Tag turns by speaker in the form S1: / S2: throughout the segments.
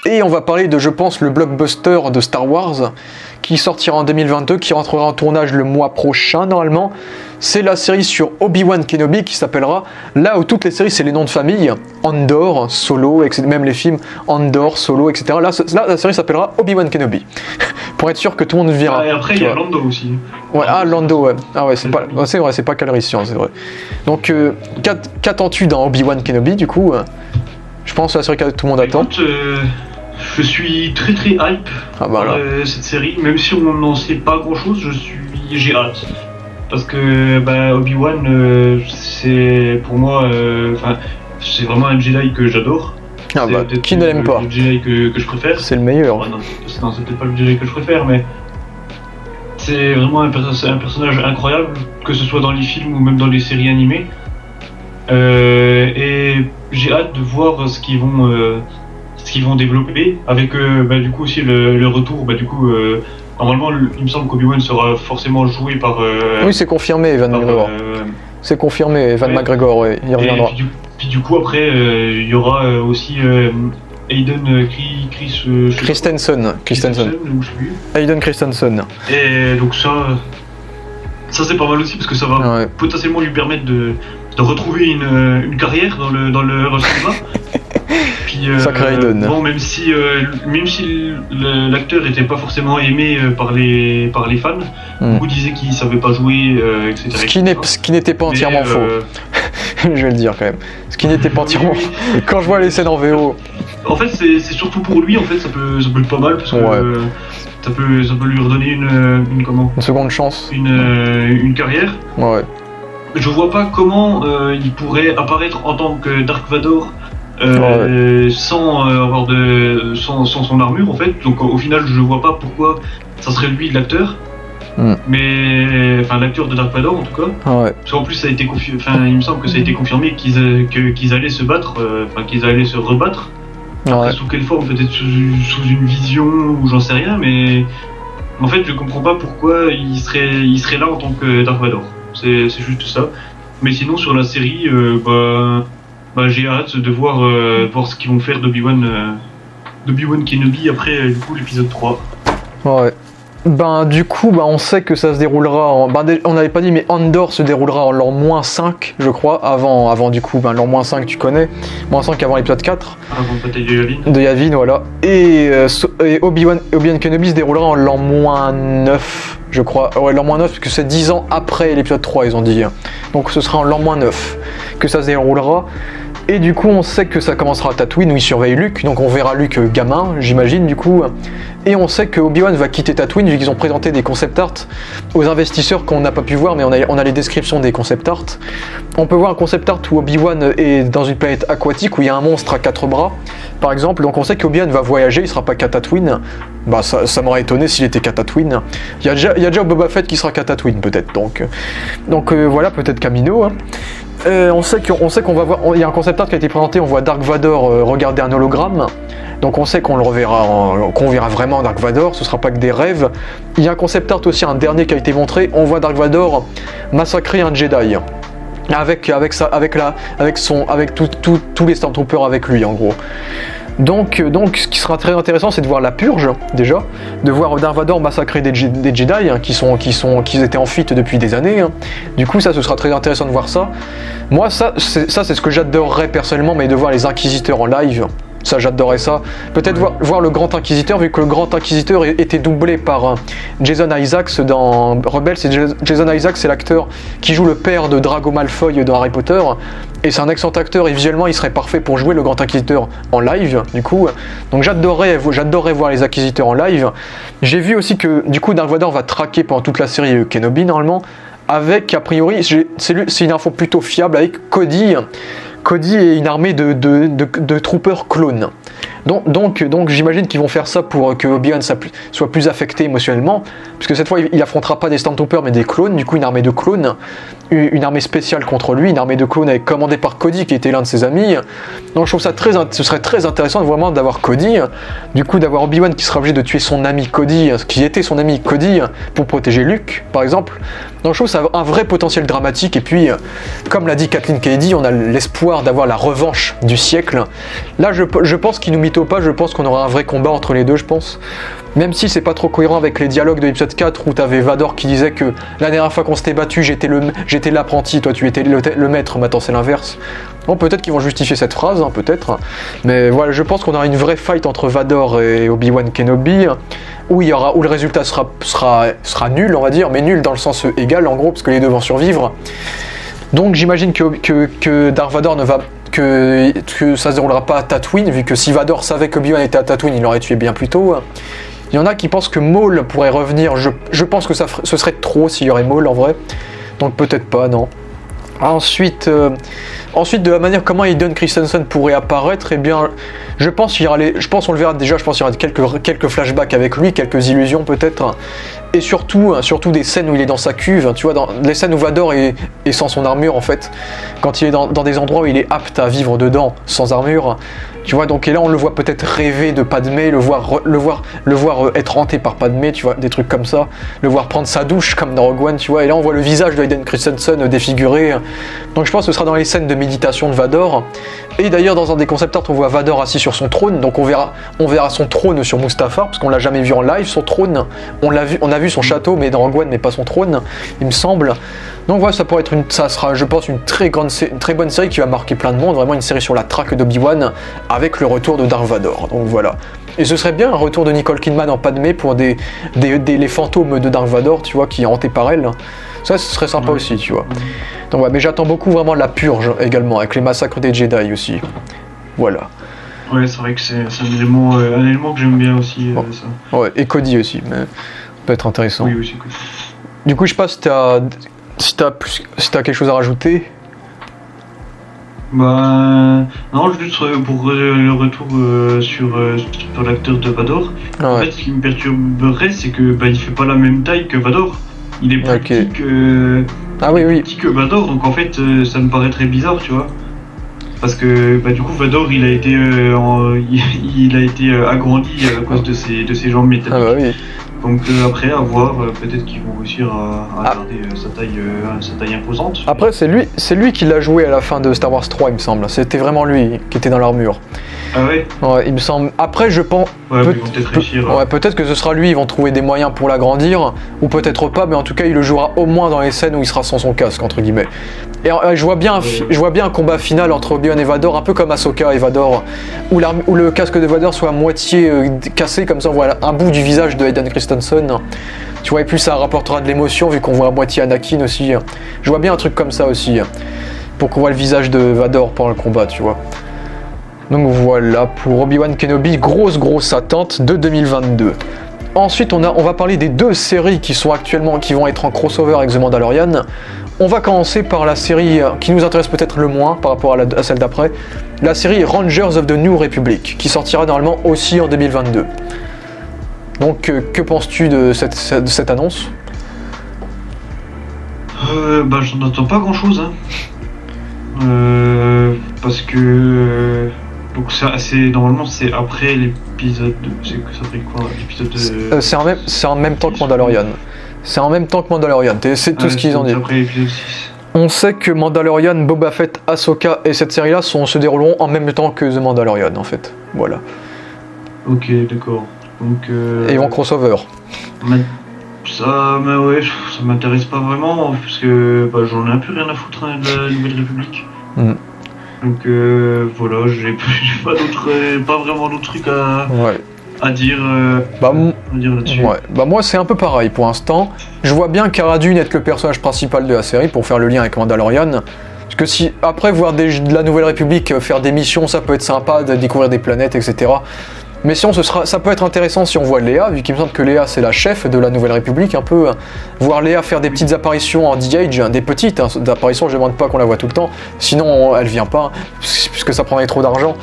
S1: Et on va parler de, je pense, le blockbuster de Star Wars qui sortira en 2022, qui rentrera en tournage le mois prochain normalement. C'est la série sur Obi-Wan Kenobi qui s'appellera, là où toutes les séries c'est les noms de famille, Andor, Solo, etc., même les films Andor, Solo, etc. Là la série s'appellera Obi-Wan Kenobi. Pour être sûr que tout le monde verra.
S2: Et après il y a Lando aussi.
S1: Ouais, ah Lando, ouais. Ah ouais, c'est vrai, c'est pas Calrissian, c'est vrai. Donc qu'attends-tu dans Obi-Wan Kenobi du coup Je pense que la série que tout le monde attend.
S2: Écoute, je suis très très hype par cette série, même si on n'en sait pas grand chose, j'ai hâte. Parce que Obi-Wan, c'est pour moi, c'est vraiment un Jedi que j'adore.
S1: Ah bah, qui ne l'aime pas?
S2: Le Jedi que je préfère.
S1: C'est le meilleur.
S2: Non, c'est peut-être pas le Jedi que je préfère, mais c'est vraiment un personnage incroyable, que ce soit dans les films ou même dans les séries animées. Et j'ai hâte de voir ce qu'ils vont développer avec du coup aussi le retour normalement il me semble qu'Obi-Wan sera forcément joué par
S1: oui, c'est confirmé, Ewan McGregor. C'est confirmé, Ewan McGregor, ouais, il reviendra.
S2: Puis du coup après il y aura aussi Hayden
S1: Christensen. Hayden Christensen.
S2: Et donc ça c'est pas mal aussi parce que ça va potentiellement lui permettre de retrouver une carrière dans le cinéma. Puis,
S1: Sacré Hayden.
S2: Bon, même si l'acteur n'était pas forcément aimé par les fans, beaucoup disaient qu'il savait pas jouer, etc.
S1: Ce qui n'était pas entièrement faux. Je vais le dire quand même. Ce qui n'était pas entièrement. Quand je vois les scènes en VO.
S2: En fait, c'est surtout pour lui. En fait, ça peut être pas mal parce que ça peut lui redonner une
S1: seconde chance,
S2: une carrière.
S1: Ouais.
S2: Je vois pas comment il pourrait apparaître en tant que Dark Vador. Sans son armure en fait, donc au final je vois pas pourquoi ça serait lui l'acteur, mais l'acteur de Dark Vador en tout cas, parce qu'en plus ça a été il me semble que ça a été confirmé qu'ils allaient se battre, qu'ils allaient se rebattre. Après, sous quelle forme, peut-être sous une vision ou j'en sais rien, mais en fait je comprends pas pourquoi il serait là en tant que Dark Vador. C'est juste ça. Mais sinon sur la série, j'ai hâte de voir ce qu'ils vont faire d'Obi-Wan Kenobi après du coup l'épisode 3.
S1: Ouais. Du coup, on sait que ça se déroulera on n'avait pas dit, mais Andor se déroulera en l'an -5, je crois, avant du coup, l'an -5 tu connais, -5 avant l'épisode 4.
S2: Avant la bataille de Yavin.
S1: De Yavin, voilà. Et Obi-Wan Kenobi se déroulera en l'an -9, je crois. Ouais, l'an -9, parce que c'est 10 ans après l'épisode 3, ils ont dit. Donc ce sera en l'an -9 que ça se déroulera. Et du coup, on sait que ça commencera à Tatooine où il surveille Luke, donc on verra Luke gamin, j'imagine, du coup. Et on sait que Obi-Wan va quitter Tatooine, vu qu'ils ont présenté des concept art aux investisseurs qu'on n'a pas pu voir, mais on a les descriptions des concept art. On peut voir un concept art où Obi-Wan est dans une planète aquatique où il y a un monstre à 4 bras, par exemple. Donc on sait qu'Obi-Wan va voyager, il sera pas qu'à Tatooine. Ça m'aurait étonné s'il était qu'à Tatooine. Il y a déjà Boba Fett qui sera qu'à Tatooine, peut-être. Donc voilà, peut-être Camino. On sait qu'on va voir. Il y a un concept art qui a été présenté. On voit Dark Vador regarder un hologramme. Donc on sait qu'on le reverra, qu'on verra vraiment Dark Vador. Ce sera pas que des rêves. Il y a un concept art aussi, un dernier qui a été montré. On voit Dark Vador massacrer un Jedi. Avec tous les Stormtroopers avec lui, en gros. Donc, ce qui sera très intéressant, c'est de voir la purge, déjà, de voir Dark Vador massacrer des Jedi qui étaient en fuite depuis des années. Du coup, ça, ce sera très intéressant de voir ça. Moi, c'est ce que j'adorerais personnellement, mais de voir les Inquisiteurs en live. Ça, j'adorais ça. Peut-être voir le Grand Inquisiteur, vu que le Grand Inquisiteur était doublé par Jason Isaacs dans Rebels. Jason Isaacs, c'est l'acteur qui joue le père de Drago Malfoy dans Harry Potter. Et c'est un excellent acteur, et visuellement, il serait parfait pour jouer le Grand Inquisiteur en live, du coup. Donc j'adorerais voir les Inquisiteurs en live. J'ai vu aussi que, du coup, Dark Vador va traquer pendant toute la série Kenobi, normalement, avec, a priori, c'est une info plutôt fiable, avec Cody et une armée de troopers clones. Donc j'imagine qu'ils vont faire ça pour que Obi-Wan soit plus affecté émotionnellement, parce que cette fois il affrontera pas des Stormtroopers mais des clones, du coup une armée de clones, une armée spéciale contre lui, une armée de clones commandée par Cody qui était l'un de ses amis. Donc je trouve ça ce serait très intéressant vraiment d'avoir Cody, du coup d'avoir Obi-Wan qui sera obligé de tuer son ami Cody, qui était son ami Cody, pour protéger Luke par exemple. Donc je trouve ça a un vrai potentiel dramatique, et puis comme l'a dit Kathleen Kennedy, on a l'espoir d'avoir la revanche du siècle. Là je pense qu'il nous mytho pas, je pense qu'on aura un vrai combat entre les deux, je pense. Même si c'est pas trop cohérent avec les dialogues de l'épisode 4 où t'avais Vador qui disait que la dernière fois qu'on s'était battu, j'étais l'apprenti, toi tu étais le maître, maintenant c'est l'inverse. Bon, peut-être qu'ils vont justifier cette phrase, hein, peut-être. Mais voilà, je pense qu'on aura une vraie fight entre Vador et Obi-Wan Kenobi, où le résultat sera nul, on va dire, mais nul dans le sens égal en gros, parce que les deux vont survivre. Donc j'imagine que Darth Vader que ça se déroulera pas à Tatooine, vu que si Vador savait que Obi-Wan était à Tatooine, il l'aurait tué bien plus tôt. Il y en a qui pensent que Maul pourrait revenir, je pense que ce serait trop s'il y aurait Maul en vrai, donc peut-être pas, non. Ensuite, de la manière comment Hayden Christensen pourrait apparaître, eh bien, je pense on le verra déjà, je pense qu'il y aura quelques flashbacks avec lui, quelques illusions peut-être, et surtout des scènes où il est dans sa cuve, tu vois, dans les scènes où Vador est sans son armure en fait, quand il est dans des endroits où il est apte à vivre dedans sans armure, tu vois, donc et là on le voit peut-être rêver de Padmé, le voir être hanté par Padmé, tu vois, des trucs comme ça, le voir prendre sa douche comme dans Rogue One, tu vois, et là on voit le visage de Hayden Christensen défiguré, donc je pense que ce sera dans les scènes de méditation de Vador, et d'ailleurs dans un des concept art on voit Vador assis sur son trône, donc on verra son trône sur Mustafar, parce qu'on l'a jamais vu en live, son trône, on a vu son château mais dans Rogue One mais pas son trône, il me semble. Donc voilà, ça sera je pense une très bonne série qui va marquer plein de monde, vraiment une série sur la traque d'Obi-Wan avec le retour de Darth Vader, donc voilà. Et ce serait bien un retour de Nicole Kidman en Padmé pour les fantômes de Darth Vader, tu vois, qui est hanté par elle. Ça, ce serait sympa aussi, tu vois. Donc ouais, mais j'attends beaucoup vraiment la purge également, avec les massacres des Jedi aussi. Voilà.
S2: Ouais, c'est vrai que c'est un élément que j'aime bien aussi, ça.
S1: Ouais, et Cody aussi, mais ça peut être intéressant.
S2: Oui, aussi Cody.
S1: Du coup, je sais pas si t'as quelque chose à rajouter.
S2: Bah non, juste pour le retour sur l'acteur de Vador.
S1: Ah ouais.
S2: En fait, ce qui me perturberait, c'est que il fait pas la même taille que Vador. Il est plus petit que petit que Vador, donc en fait ça me paraît très bizarre, tu vois. Parce que du coup Vador il a été agrandi à cause de ses jambes métalliques.
S1: Ah bah oui.
S2: Donc après à voir, peut-être qu'ils vont réussir à garder sa taille imposante.
S1: Après c'est lui qui l'a joué à la fin de Star Wars 3 il me semble. C'était vraiment lui qui était dans l'armure.
S2: Ah ouais.
S1: Ouais, il me semble. Après je pense.
S2: Ouais, ils vont peut-être réussir.
S1: Ouais, peut-être que ce sera lui, ils vont trouver des moyens pour l'agrandir, ou peut-être pas, mais en tout cas il le jouera au moins dans les scènes où il sera sans son casque entre guillemets. Et je vois bien un combat final entre Obi-Wan et Vador, un peu comme Ahsoka et Vador, où le casque de Vador soit à moitié cassé, comme ça on voit un bout du visage de Hayden Christensen. Tu vois, et plus ça rapportera de l'émotion vu qu'on voit à moitié Anakin aussi. Je vois bien un truc comme ça aussi, pour qu'on voit le visage de Vador pendant le combat, tu vois. Donc voilà pour Obi-Wan Kenobi, grosse attente de 2022. Ensuite on va parler des deux séries qui vont être en crossover avec The Mandalorian. On va commencer par la série qui nous intéresse peut-être le moins par rapport à celle d'après, la série Rangers of the New Republic, qui sortira normalement aussi en 2022. Donc que penses-tu de cette annonce ?
S2: J'en attends pas grand-chose, hein. Parce que donc normalement c'est après l'épisode c'est quoi l'épisode de...
S1: c'est en même temps que Mandalorian. C'est en même temps que Mandalorian, c'est tout ce qu'ils ont dit.
S2: Après l'épisode 6.
S1: On sait que Mandalorian, Boba Fett, Ahsoka et cette série-là se dérouleront en même temps que The Mandalorian en fait. Voilà.
S2: Ok, d'accord. Donc
S1: et ils vont crossover.
S2: Ça m'intéresse pas vraiment parce que j'en ai un peu rien à foutre de la Nouvelle République. Donc voilà, j'ai pas vraiment d'autres trucs à dire là-dessus.
S1: Ouais. Moi c'est un peu pareil pour l'instant. Je vois bien Cara Dune être le personnage principal de la série pour faire le lien avec Mandalorian. Parce que si après voir de la Nouvelle République faire des missions, ça peut être sympa de découvrir des planètes, etc. Mais sinon, ça peut être intéressant si on voit Léa, vu qu'il me semble que Léa c'est la chef de la Nouvelle République, un peu. Voir Léa faire des petites apparitions en DH, des petites apparitions, je ne demande pas qu'on la voit tout le temps, sinon elle vient pas, puisque ça prendrait trop d'argent.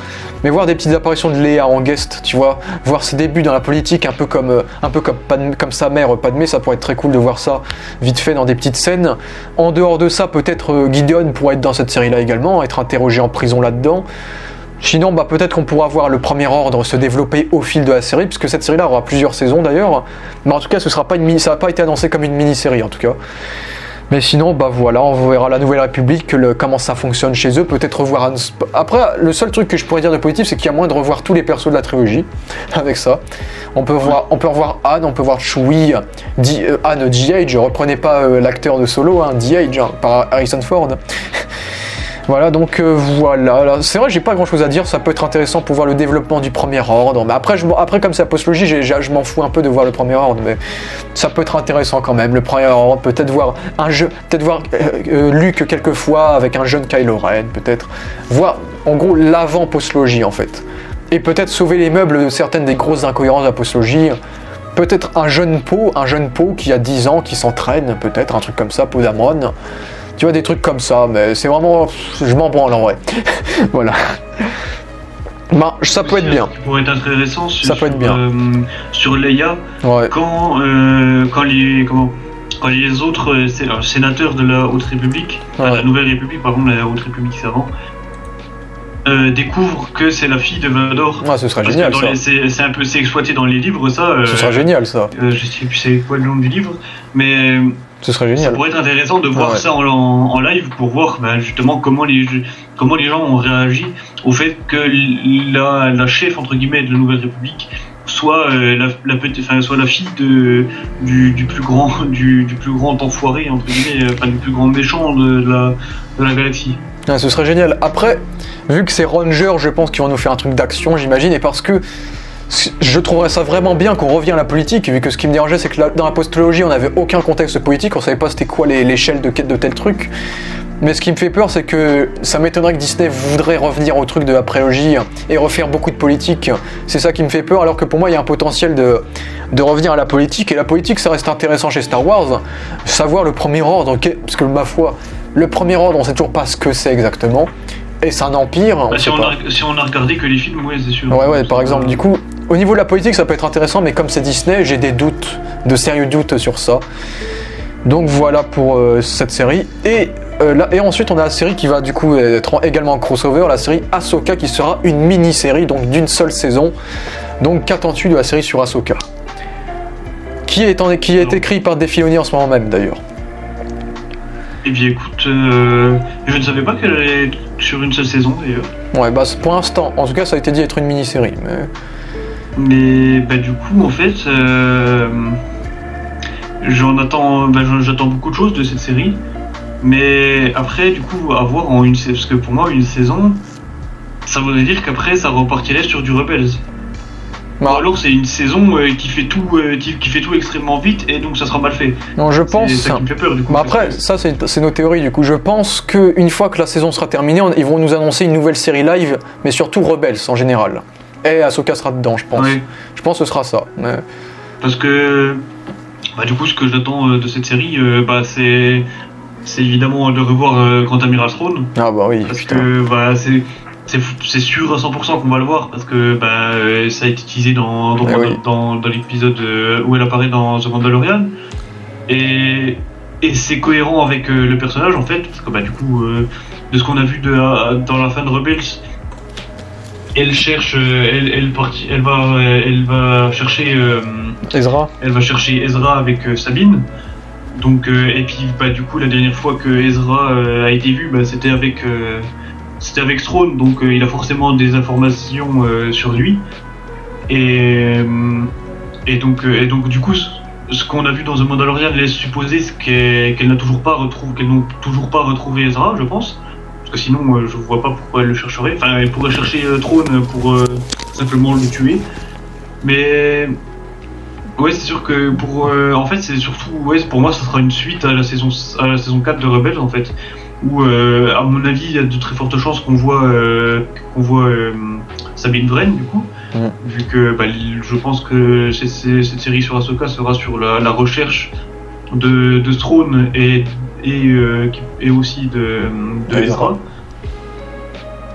S1: Mais voir des petites apparitions de Léa en guest, tu vois, voir ses débuts dans la politique, un peu comme sa mère Padmé, ça pourrait être très cool de voir ça vite fait dans des petites scènes. En dehors de ça, peut-être Gideon pourrait être dans cette série-là également, être interrogé en prison là-dedans. Sinon, peut-être qu'on pourra voir le Premier Ordre se développer au fil de la série, puisque cette série-là aura plusieurs saisons d'ailleurs. Mais en tout cas, ça n'a pas été annoncé comme une mini-série en tout cas. Mais sinon, voilà, on verra la Nouvelle République, comment ça fonctionne chez eux. Peut-être revoir... Après, le seul truc que je pourrais dire de positif, c'est qu'il y a moyen de revoir tous les persos de la trilogie avec ça. On peut revoir Anne, on peut voir Chewie, Anne D.H. Reprenez pas l'acteur de Solo, D.H. Par Harrison Ford. Voilà, donc voilà. C'est vrai, j'ai pas grand chose à dire, ça peut être intéressant pour voir le développement du Premier Ordre. Mais après comme c'est la postlogie, je m'en fous un peu de voir le Premier Ordre, mais ça peut être intéressant quand même. Le Premier Ordre, peut-être voir Luke quelquefois avec un jeune Kylo Ren, peut-être. Voir, en gros, l'avant postlogie en fait. Et peut-être sauver les meubles de certaines des grosses incohérences de la postlogie. Peut-être un jeune Poe qui a 10 ans, qui s'entraîne, peut-être, un truc comme ça, Poe Dameron. Tu vois, des trucs comme ça, mais c'est vraiment... Je m'en branle en vrai. Voilà. Ça peut être bien.
S2: Ce qui pourrait être intéressant sur Leia,
S1: ouais.
S2: Quand les autres sénateurs de la Haute République,
S1: ouais.
S2: La Nouvelle République, pardon, la Haute République c'est avant, découvrent que c'est la fille de Vador.
S1: Ah, ce serait génial ça.
S2: C'est exploité dans les livres ça.
S1: Ce serait génial ça.
S2: Je sais plus c'est quoi le nom du livre, mais...
S1: Ce serait génial.
S2: Ça pourrait être intéressant de voir ça en live pour voir justement comment les gens ont réagi au fait que la chef entre guillemets de la Nouvelle République soit soit la fille du plus grand enfoiré entre guillemets, du plus grand méchant de la galaxie.
S1: Ah, ce serait génial. Après, vu que c'est Ranger, je pense qu'ils vont nous faire un truc d'action, j'imagine, et parce que je trouverais ça vraiment bien qu'on revienne à la politique, vu que ce qui me dérangeait, c'est que dans la postologie, on n'avait aucun contexte politique, on savait pas c'était quoi l'échelle de tel truc. Mais ce qui me fait peur, c'est que ça m'étonnerait que Disney voudrait revenir au truc de la prélogie et refaire beaucoup de politique. C'est ça qui me fait peur, alors que pour moi, il y a un potentiel de revenir à la politique, et la politique, ça reste intéressant chez Star Wars. Savoir le Premier Ordre, parce que ma foi, le Premier Ordre, on sait toujours pas ce que c'est exactement. Et c'est un empire.
S2: Si on a regardé que les films, ouais, c'est sûr.
S1: Ouais, par exemple, du coup, au niveau de la politique, ça peut être intéressant, mais comme c'est Disney, j'ai des doutes, de sérieux doutes sur ça. Donc voilà pour cette série. Et ensuite, on a la série qui va du coup être également en crossover, la série Ahsoka, qui sera une mini-série, donc d'une seule saison. Donc qu'attends-tu de la série sur Ahsoka, qui est écrit par Dave Filoni en ce moment même, d'ailleurs.
S2: Eh bien écoute, je ne savais pas qu'elle allait être sur une seule saison d'ailleurs.
S1: Ouais, pour l'instant, en tout cas ça a été dit être une mini-série.
S2: Mais du coup en fait, j'attends beaucoup de choses de cette série. Mais après du coup à voir en une saison, parce que pour moi une saison, ça voudrait dire qu'après ça repartirait sur du Rebels. Ou alors c'est une saison qui fait tout extrêmement vite et donc ça sera mal fait.
S1: Non, je pense.
S2: C'est ça qui me fait peur du coup.
S1: Après, ça c'est nos théories du coup. Je pense qu'une fois que la saison sera terminée, ils vont nous annoncer une nouvelle série live, mais surtout Rebels en général. Et Ahsoka sera dedans, je pense. Oui. Je pense que ce sera ça. Mais...
S2: Parce que du coup, ce que j'attends de cette série, c'est évidemment de revoir Grand Amiral Thrawn.
S1: Ah bah oui.
S2: Parce que c'est sûr à 100% qu'on va le voir parce que ça a été teasé dans l'épisode où elle apparaît dans The Mandalorian et c'est cohérent avec le personnage en fait parce que du coup de ce qu'on a vu dans la fin de Rebels, elle cherche elle va chercher
S1: Ezra.
S2: Elle va chercher Ezra avec Sabine. Donc et puis du coup la dernière fois que Ezra a été vu, c'était avec Thrawn, donc il a forcément des informations sur lui. Et donc du coup, ce qu'on a vu dans The Mandalorian laisse supposer qu'elles n'ont toujours pas retrouvé Ezra, je pense. Parce que sinon, je vois pas pourquoi elle le chercherait. Enfin, elle pourrait chercher Thrawn pour simplement le tuer. Mais Ouais, c'est sûr que en fait, c'est surtout, ouais, pour moi, ça sera une suite à la saison 4 de Rebels, en fait. Où, à mon avis, il y a de très fortes chances qu'on voit Sabine Wren, du coup. Vu que je pense que cette série sur Ahsoka sera sur la recherche de Thrawn et aussi de Ezra.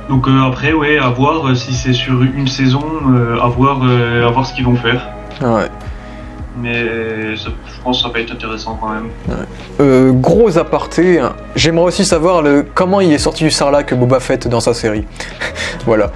S2: Donc après, ouais, à voir si c'est sur une saison, à voir ce qu'ils vont faire.
S1: Ouais.
S2: Mais je pense que ça va être intéressant quand même.
S1: Ouais. Gros aparté, j'aimerais aussi savoir comment il est sorti du Sarlacc Boba Fett dans sa série. Voilà.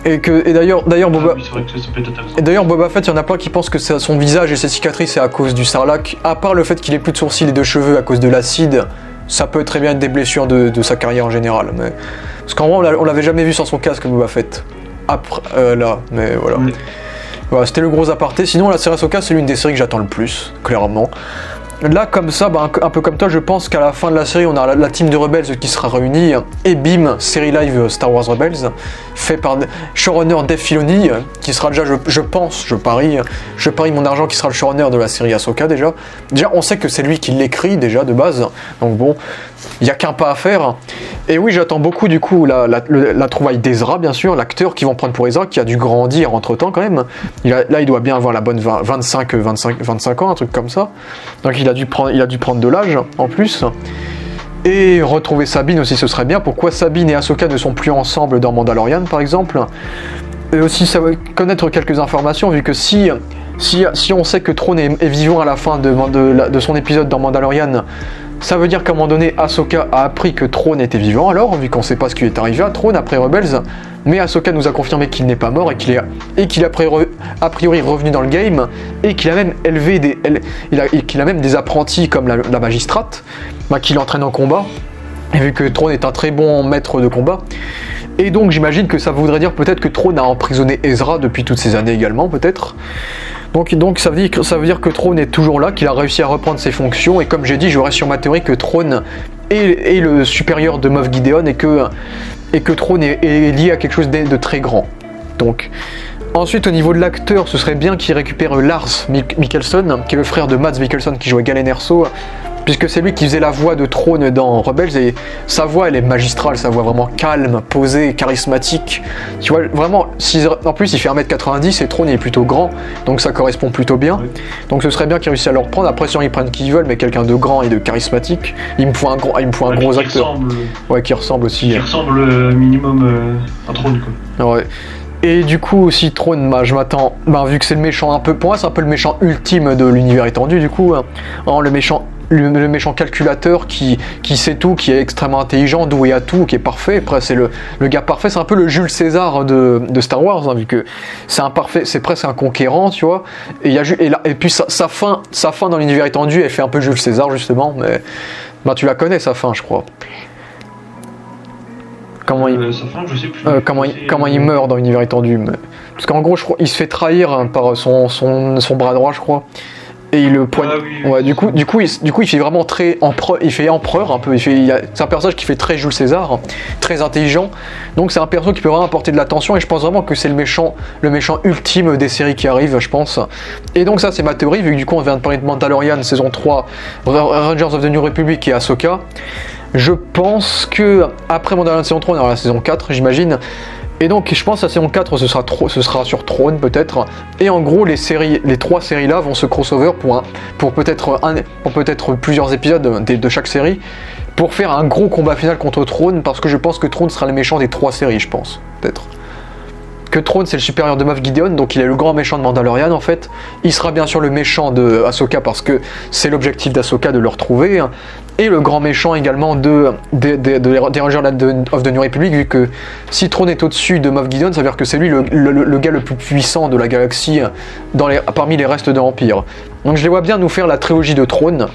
S1: Et d'ailleurs Boba...
S2: oui, c'est vrai que ça peut être intéressant.
S1: Et d'ailleurs Boba Fett, il y en a plein qui pensent que son visage et ses cicatrices c'est à cause du Sarlacc. À part le fait qu'il ait plus de sourcils et de cheveux à cause de l'acide, ça peut très bien être des blessures de sa carrière en général. Mais... Parce qu'en vrai on l'avait jamais vu sans son casque Boba Fett. Après, là, mais voilà.
S2: Oui.
S1: Voilà, c'était le gros aparté. Sinon, la série Ahsoka, c'est l'une des séries que j'attends le plus, clairement. Là, comme ça, un peu comme toi, je pense qu'à la fin de la série, on a la team de Rebels qui sera réunie. Et bim, série live Star Wars Rebels, fait par showrunner Dave Filoni, qui sera déjà, je parie mon argent qui sera le showrunner de la série Ahsoka déjà. Déjà, on sait que c'est lui qui l'écrit déjà de base. Donc bon, il n'y a qu'un pas à faire. Et oui, j'attends beaucoup du coup la trouvaille d'Ezra, bien sûr, l'acteur qu'ils vont prendre pour Ezra, qui a dû grandir entre temps quand même. Il doit bien avoir la bonne 25 ans, un truc comme ça. Donc il a dû prendre de l'âge en plus. Et retrouver Sabine aussi, ce serait bien. Pourquoi Sabine et Ahsoka ne sont plus ensemble dans Mandalorian par exemple. Et aussi connaître quelques informations, vu que si on sait que Thrawn est vivant à la fin de son épisode dans Mandalorian, ça veut dire qu'à un moment donné, Ahsoka a appris que Thrawn était vivant, alors, vu qu'on ne sait pas ce qui est arrivé à Thrawn après Rebels, mais Ahsoka nous a confirmé qu'il n'est pas mort et qu'il est a priori revenu dans le game, et qu'il a même qu'il a même des apprentis comme la magistrate, qui l'entraîne en combat, et vu que Thrawn est un très bon maître de combat. Et donc j'imagine que ça voudrait dire peut-être que Thrawn a emprisonné Ezra depuis toutes ces années également, peut-être. Donc ça veut dire que Thrawn est toujours là, qu'il a réussi à reprendre ses fonctions, et comme j'ai dit, je reste sur ma théorie que Thrawn est le supérieur de Moff Gideon, et que Thrawn est lié à quelque chose de très grand. Donc, ensuite au niveau de l'acteur, ce serait bien qu'il récupère Lars Mikkelsen, qui est le frère de Mads Mikkelsen qui jouait Galen Erso, puisque c'est lui qui faisait la voix de Thrawn dans Rebels, et sa voix elle est magistrale, sa voix vraiment calme, posée, charismatique. Tu vois, vraiment, en plus il fait 1m90 et Thrawn est plutôt grand, donc ça correspond plutôt bien. Oui. Donc ce serait bien qu'ils réussissent à le reprendre. Après, si ils prennent qui ils veulent, mais quelqu'un de grand et de charismatique, il me faut un gros acteur. Qui ressemble aussi.
S2: Qui ressemble minimum à Thrawn, quoi.
S1: Ouais. Et du coup aussi Thrawn, je m'attends, vu que c'est le méchant pour moi c'est un peu le méchant ultime de l'univers étendu du coup, le méchant calculateur qui sait tout, qui est extrêmement intelligent, doué à tout, qui est parfait. Après c'est le gars parfait, c'est un peu le Jules César de Star Wars, vu que c'est presque un conquérant, tu vois. Et puis sa fin dans l'univers étendu, elle fait un peu Jules César justement, mais tu la connais sa fin, je crois. Comment il meurt dans l'univers étendu, parce qu'en gros je crois il se fait trahir par son bras droit, je crois, et il le poigne. Oui, ouais, du coup il fait vraiment très empereur un peu, c'est un personnage qui fait très Jules César, très intelligent, donc c'est un perso qui peut vraiment apporter de l'attention, et je pense vraiment que c'est le méchant ultime des séries qui arrivent, je pense. Et donc ça c'est ma théorie, vu que du coup on vient de parler de Mandalorian saison 3, Rangers of the New Republic et Ahsoka. Je pense que après Mandalorian saison 3, on aura la saison 4, j'imagine. Et donc je pense que la saison 4 ce sera sur Thrawn peut-être. Et en gros les 3 séries là vont se crossover pour peut-être plusieurs épisodes de chaque série, pour faire un gros combat final contre Thrawn, parce que je pense que Thrawn sera le méchant des 3 séries, je pense, peut-être. Que Thrawn c'est le supérieur de Moff Gideon, donc il est le grand méchant de Mandalorian en fait. Il sera bien sûr le méchant de Ahsoka, parce que c'est l'objectif d'Ahsoka de le retrouver. Et le grand méchant également des Rangers of the New Republic, vu que si Thrawn est au-dessus de Moff Gideon, ça veut dire que c'est lui le gars le plus puissant de la galaxie parmi les restes de l'Empire. Donc je les vois bien nous faire la trilogie de Thrawn,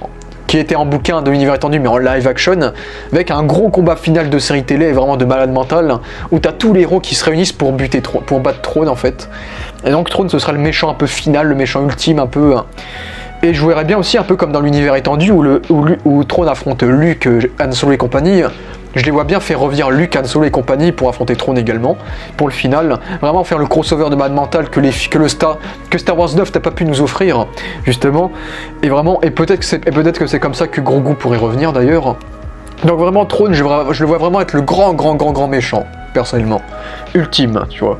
S1: qui était en bouquin de l'univers étendu mais en live action, avec un gros combat final de série télé, vraiment de malade mental, où t'as tous les héros qui se réunissent pour battre Thrawn en fait. Et donc Thrawn ce sera le méchant un peu final, le méchant ultime un peu. Et je verrais bien aussi un peu comme dans l'univers étendu où Thrawn affronte Luke, Han Solo et compagnie, Je les vois bien faire revenir Luke, Han Solo et compagnie pour affronter Throne également, pour le final. Vraiment faire le crossover de malade mental que Star Wars 9 n'a pas pu nous offrir, justement. Et vraiment, et peut-être que c'est comme ça que Grogu pourrait revenir d'ailleurs. Donc vraiment, Throne, je le vois vraiment être le grand méchant, personnellement. Ultime, tu vois.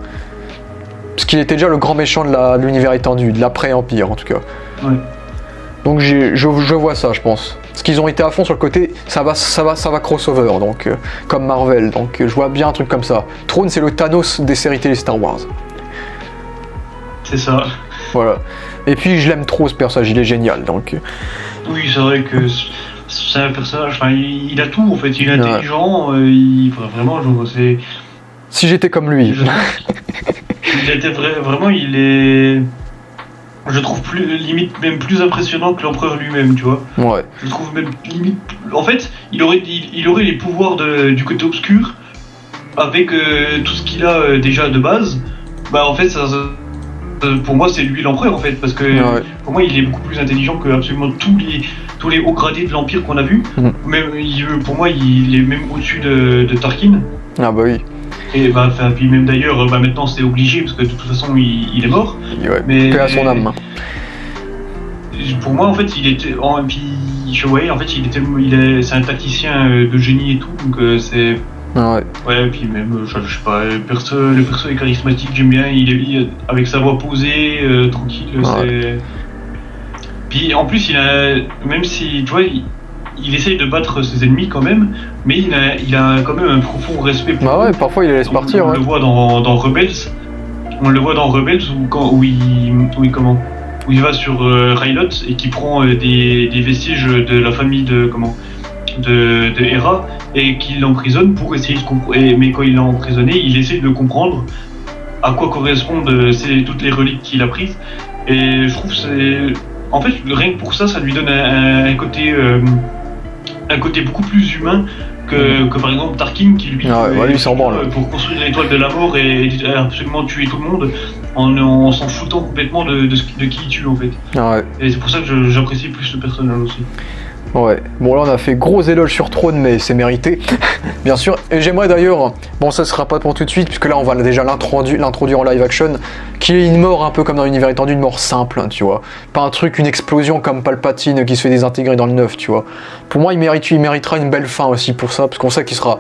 S1: Parce qu'il était déjà le grand méchant de l'univers étendu, de l'après-Empire en tout cas.
S2: Ouais.
S1: Donc je vois ça, je pense. Parce qu'ils ont été à fond sur le côté, ça va crossover, donc comme Marvel. Donc je vois bien un truc comme ça. Throne, c'est le Thanos des séries télé Star Wars.
S2: C'est ça.
S1: Voilà. Et puis je l'aime trop ce personnage, il est génial. Donc.
S2: Oui, c'est vrai que c'est un personnage. Enfin, il a tout en fait. Il est intelligent. Vraiment, c'est.
S1: Si j'étais comme lui.
S2: Il était vraiment, il est. Je trouve limite même plus impressionnant que l'empereur lui-même, tu vois.
S1: Ouais.
S2: Je trouve même limite. En fait, il aurait les pouvoirs du côté obscur avec tout ce qu'il a déjà de base. Bah en fait, pour moi, c'est lui l'empereur en fait, parce que pour moi, il est beaucoup plus intelligent que absolument tous les hauts gradés de l'empire qu'on a vu. Même pour moi, il est même au-dessus de Tarkin.
S1: Ah bah oui.
S2: Et puis même d'ailleurs, maintenant c'est obligé parce que de toute façon il est mort.
S1: Ouais, mais à son âme.
S2: Pour moi en fait il était, c'est un tacticien de génie et tout, donc c'est.
S1: Ouais.
S2: Ouais, et puis même, je sais pas, le perso est charismatique, j'aime bien, il avec sa voix posée, tranquille, c'est. Puis en plus même si tu vois. Il essaye de battre ses ennemis quand même, mais il a quand même un profond respect pour
S1: eux. Ouais, parfois il les laisse partir.
S2: On le voit dans Rebels. On le voit dans Rebels où il va sur Rylot et qui prend des vestiges de la famille de Hera et qu'il l'emprisonne pour essayer de comprendre. Mais quand il l'a emprisonné, il essaie de comprendre à quoi correspondent toutes les reliques qu'il a prises. Et je trouve en fait, rien que pour ça, ça lui donne un côté beaucoup plus humain que par exemple Tarkin qui lui
S1: s'en branle
S2: pour construire l'étoile de la mort et absolument tuer tout le monde en s'en foutant complètement de qui il tue en fait. Et c'est pour ça que j'apprécie plus le personnage aussi.
S1: Ouais, bon là on a fait gros éloge sur Throne mais c'est mérité, bien sûr. Et j'aimerais d'ailleurs, bon ça sera pas pour tout de suite puisque là on va déjà l'introduire en live action, qu'il ait une mort un peu comme dans l'univers étendu, une mort simple, tu vois. Pas un truc, une explosion comme Palpatine qui se fait désintégrer dans le 9, tu vois. Pour moi il méritera une belle fin aussi pour ça, parce qu'on sait qu'il sera...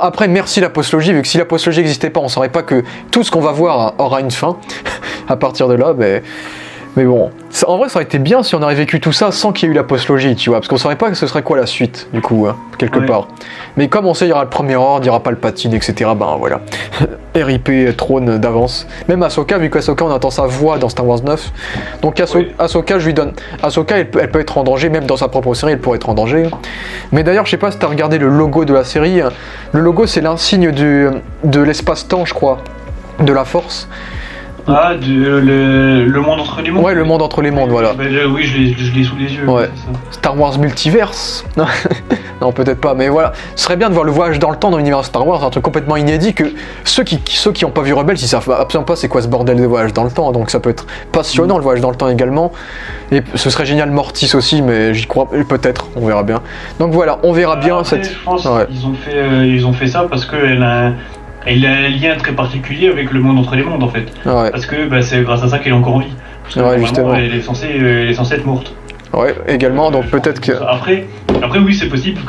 S1: après merci la postlogie, vu que si la postlogie n'existait pas on saurait pas que tout ce qu'on va voir aura une fin. À partir de là, mais bon, en vrai ça aurait été bien si on aurait vécu tout ça sans qu'il y ait eu la postlogie, tu vois, parce qu'on saurait pas que ce serait quoi la suite, du coup, quelque part. Mais comme on sait, il y aura le premier ordre, il y aura Palpatine, etc., voilà. RIP Throne d'avance. Même Ahsoka, vu qu'Ahsoka on entend sa voix dans Star Wars 9, donc Ahsoka, je lui donne... Ahsoka, elle peut être en danger, même dans sa propre série, elle pourrait être en danger. Mais d'ailleurs, je sais pas si t'as regardé le logo de la série, le logo c'est l'insigne de l'espace-temps, je crois, de la Force.
S2: Ah, le monde entre les mondes.
S1: Ouais, le monde entre les mondes, voilà.
S2: Oui, je l'ai sous les yeux.
S1: Ouais. Star Wars Multiverse. Non, peut-être pas, mais voilà. Ce serait bien de voir le voyage dans le temps dans l'univers Star Wars, un truc complètement inédit que ceux qui ont pas vu Rebels, ils savent absolument pas c'est quoi ce bordel de voyage dans le temps, donc ça peut être passionnant le voyage dans le temps également. Et ce serait génial Mortis aussi, mais j'y crois peut-être, on verra bien. Donc voilà, on verra bien
S2: après,
S1: cette.
S2: Je pense ils ont fait ça parce que il a un lien très particulier avec le monde entre les mondes en fait. Parce que c'est grâce à ça qu'elle est encore en vie.
S1: Justement.
S2: Elle est censée être morte.
S1: Ouais, également, donc peut-être que...
S2: Après oui, c'est possible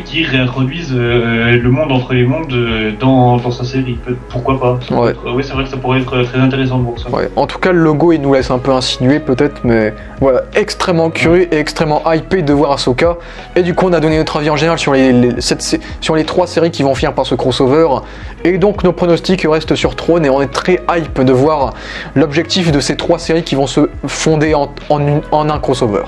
S2: qu'ils réintroduisent le monde entre les mondes dans sa série. Pourquoi pas. Oui, c'est vrai que ça pourrait être très intéressant pour ça.
S1: Ouais. En tout cas, le logo, il nous laisse un peu insinuer peut-être, mais voilà, extrêmement curieux et extrêmement hypé de voir Ahsoka. Et du coup, on a donné notre avis en général sur les 3 séries qui vont finir par ce crossover. Et donc, nos pronostics restent sur Throne et on est très hype de voir l'objectif de ces 3 séries qui vont se fonder en un crossover.